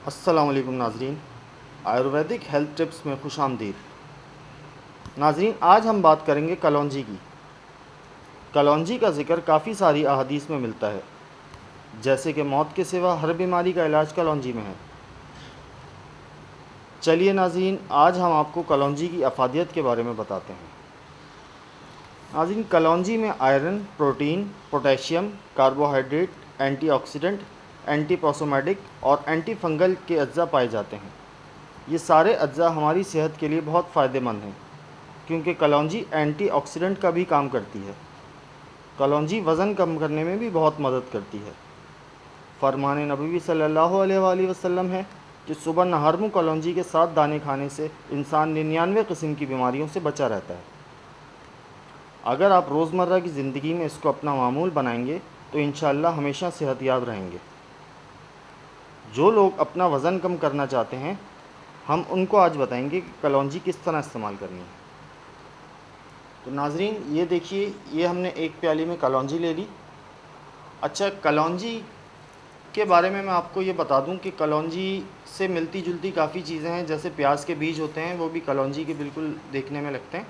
अस्सलाम वालेकुम नाजरीन, आयुर्वेदिक हेल्थ टिप्स में खुश आमदीद। नाजरीन, आज हम बात करेंगे कलौंजी की। कलौंजी का ज़िक्र काफ़ी सारी अहादीस में मिलता है, जैसे कि मौत के सिवा हर बीमारी का इलाज कलौंजी में है। चलिए नाजरीन, आज हम आपको कलौंजी की अफादियत के बारे में बताते हैं। नाजरीन, कलौंजी में iron, protein, potassium, carbohydrate, antioxidant, एंटीप्रोसोमेटिक और एंटी फंगल के अज्जा पाए जाते हैं। ये सारे अज्जा हमारी सेहत के लिए बहुत फ़ायदेमंद हैं, क्योंकि कलौंजी एंटीऑक्सीडेंट का भी काम करती है। कलौंजी वज़न कम करने में भी बहुत मदद करती है। फरमान नबी सल्लल्लाहु अलैहि वसल्लम है कि सुबह नहरमु कलौंजी के 7 दाने खाने से इंसान 99 किस्म की बीमारियों से बचा रहता है। अगर आप रोज़मर्रा की ज़िंदगी में इसको अपना मामूल बनाएंगे तो इंशाअल्लाह हमेशा सेहतयाब रहेंगे। जो लोग अपना वज़न कम करना चाहते हैं, हम उनको आज बताएंगे कि कलौंजी किस तरह इस्तेमाल करनी है। तो नाजरीन, ये देखिए, ये हमने एक प्याली में कलौंजी ले ली। अच्छा, कलौंजी के बारे में मैं आपको ये बता दूं कि कलौंजी से मिलती जुलती काफ़ी चीज़ें हैं। जैसे प्याज के बीज होते हैं, वो भी कलौंजी के बिल्कुल देखने में लगते हैं।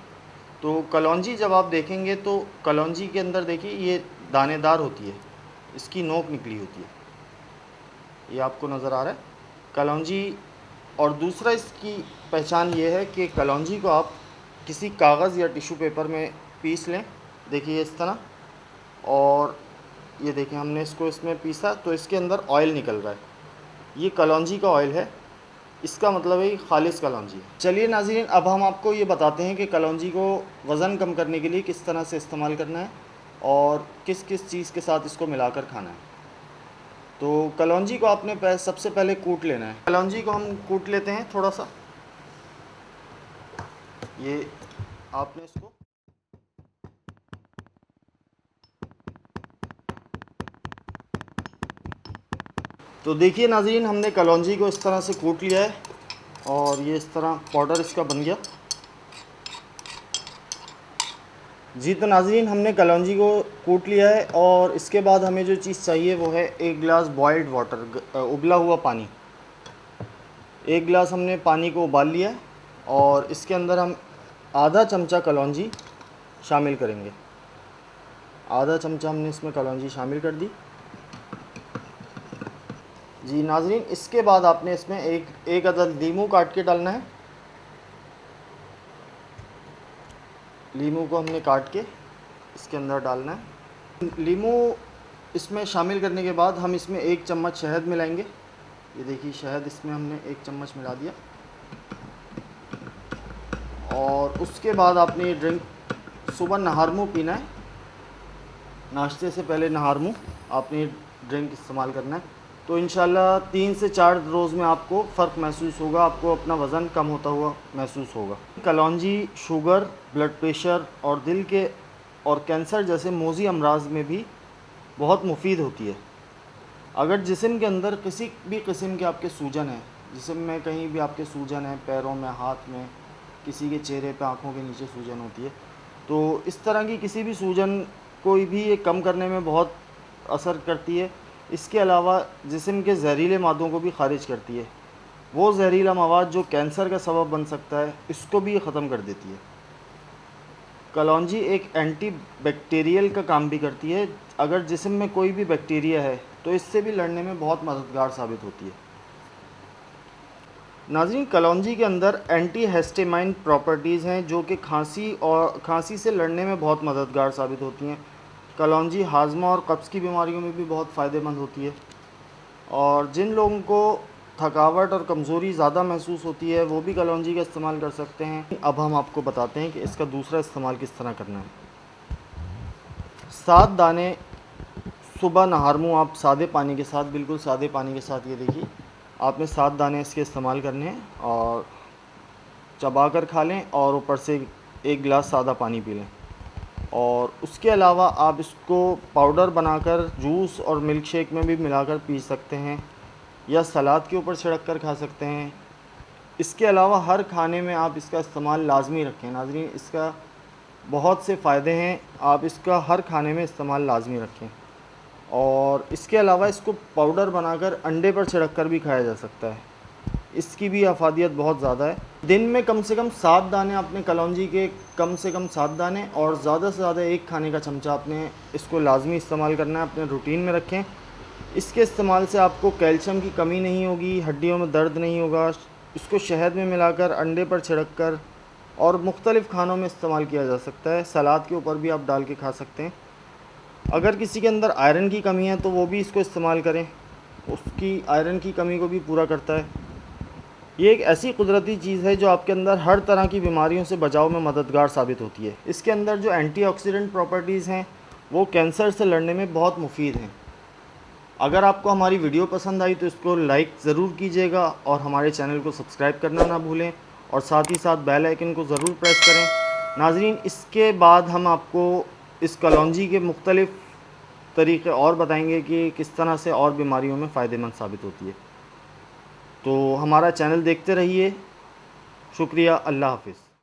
तो कलौंजी जब आप देखेंगे तो कलौंजी के अंदर देखिए, ये दानेदार होती है, इसकी नोक निकली होती है, ये आपको नज़र आ रहा है कलौंजी। और दूसरा इसकी पहचान ये है कि कलौंजी को आप किसी कागज़ या टिश्यू पेपर में पीस लें। देखिए इस तरह, और ये देखें, हमने इसको इसमें पीसा तो इसके अंदर ऑयल निकल रहा है। ये कलौंजी का ऑयल है, इसका मतलब है ये खालिस कलौंजी है। चलिए नाज़रीन, अब हम आपको ये बताते हैं कि कलौंजी को वज़न कम करने के लिए किस तरह से इस्तेमाल करना है और किस किस चीज़ के साथ इसको मिलाकर खाना है। तो कलौंजी को आपने सबसे पहले कूट लेना है। कलौंजी को हम कूट लेते हैं थोड़ा सा। ये आपने इसको, तो देखिए नाज़रीन, हमने कलौंजी को इस तरह से कूट लिया है और ये इस तरह पाउडर इसका बन गया। जी, तो नाज़रीन, हमने कलौंजी को कूट लिया है और इसके बाद हमें जो चीज़ चाहिए वो है 1 गिलास बॉइल्ड वाटर, उबला हुआ पानी। 1 गिलास हमने पानी को उबाल लिया है और इसके अंदर हम आधा चमचा कलौंजी शामिल करेंगे। आधा चमचा हमने इसमें कलौंजी शामिल कर दी। जी नाज़रीन, इसके बाद आपने इसमें एक अदद लीमू काट के डालना है। लीमू को हमने काट के इसके अंदर डालना है। लीमू इसमें शामिल करने के बाद हम इसमें 1 चम्मच शहद मिलाएंगे। ये देखिए, शहद इसमें हमने 1 चम्मच मिला दिया। और उसके बाद आपने ये ड्रिंक सुबह नहारमू पीना है। नाश्ते से पहले नहारमू आपने ये ड्रिंक इस्तेमाल करना है। तो इंशाल्लाह 3 से 4 रोज़ में आपको फ़र्क महसूस होगा, आपको अपना वज़न कम होता हुआ महसूस होगा। कलौंजी शुगर, ब्लड प्रेशर और दिल के और कैंसर जैसे मोज़ी अमराज में भी बहुत मुफीद होती है। अगर जिस्म के अंदर किसी भी किस्म के आपके सूजन है, जिस्म में कहीं भी आपके सूजन है, पैरों में, हाथ में, किसी के चेहरे पे, आँखों के नीचे सूजन होती है, तो इस तरह की किसी भी सूजन कोई भी ये कम करने में बहुत असर करती है। इसके अलावा जिस्म के ज़हरीले मादों को भी ख़ारिज करती है। वो ज़हरीला मवाद जो कैंसर का सबब बन सकता है, इसको भी ये ख़त्म कर देती है। कलौंजी एक एंटी बैक्टीरियल का काम भी करती है। अगर जिस्म में कोई भी बैक्टीरिया है तो इससे भी लड़ने में बहुत मददगार साबित होती है। नाज़रीन, कलौंजी के अंदर एंटी हिस्टामाइन प्रॉपर्टीज़ हैं जो कि खांसी से लड़ने में बहुत मददगार साबित होती हैं। कलौंजी हाजमा और कब्ज़ की बीमारियों में भी बहुत फ़ायदेमंद होती है। और जिन लोगों को थकावट और कमज़ोरी ज़्यादा महसूस होती है, वो भी कलौंजी का इस्तेमाल कर सकते हैं। अब हम आपको बताते हैं कि इसका दूसरा इस्तेमाल किस तरह करना है। 7 दाने सुबह नहारमू आप सादे पानी के साथ, बिल्कुल सादे पानी के साथ, ये देखिए, आपने 7 दाने इसके इस्तेमाल करने हैं और चबा कर खा लें और ऊपर से 1 गिलास सादा पानी पी लें। और उसके अलावा आप इसको पाउडर बनाकर जूस और मिल्क शेक में भी मिलाकर पी सकते हैं या सलाद के ऊपर छिड़क कर खा सकते हैं। इसके अलावा हर खाने में आप इसका इस्तेमाल लाजमी रखें। नाज़रीन, इसका बहुत से फ़ायदे हैं, आप इसका हर खाने में इस्तेमाल लाजमी रखें। और इसके अलावा इसको पाउडर बनाकर अंडे पर छिड़क कर भी खाया जा सकता है। इसकी भी अफादियत बहुत ज़्यादा है। दिन में कम से कम 7 दाने अपने कलौंजी के, कम से कम 7 दाने, और ज़्यादा से ज़्यादा 1 खाने का चमचा आपने इसको लाजमी इस्तेमाल करना है, अपने रूटीन में रखें। इसके इस्तेमाल से आपको कैल्शियम की कमी नहीं होगी, हड्डियों में दर्द नहीं होगा। इसको शहद में मिलाकर, अंडे पर छिड़क कर और मुख्तलिफ़ खानों में इस्तेमाल किया जा सकता है। सलाद के ऊपर भी आप डाल के खा सकते हैं। अगर किसी के अंदर आयरन की कमी है तो वो भी इसको इस्तेमाल करें, उसकी आयरन की कमी को भी पूरा करता है। ये एक ऐसी कुदरती चीज़ है जो आपके अंदर हर तरह की बीमारियों से बचाव में मददगार साबित होती है। इसके अंदर जो एंटीऑक्सीडेंट प्रॉपर्टीज़ हैं वो कैंसर से लड़ने में बहुत मुफीद हैं। अगर आपको हमारी वीडियो पसंद आई तो इसको लाइक ज़रूर कीजिएगा और हमारे चैनल को सब्सक्राइब करना ना भूलें, और साथ ही साथ बेल आइकन को ज़रूर प्रेस करें। नाज़रीन, इसके बाद हम आपको इस कलौंजी के मुख्तलिफ़ तरीक़े और बताएंगे कि किस तरह से और बीमारियों में फ़ायदेमंद साबित होती है। तो हमारा चैनल देखते रहिए। शुक्रिया। अल्लाह हाफ़िज़।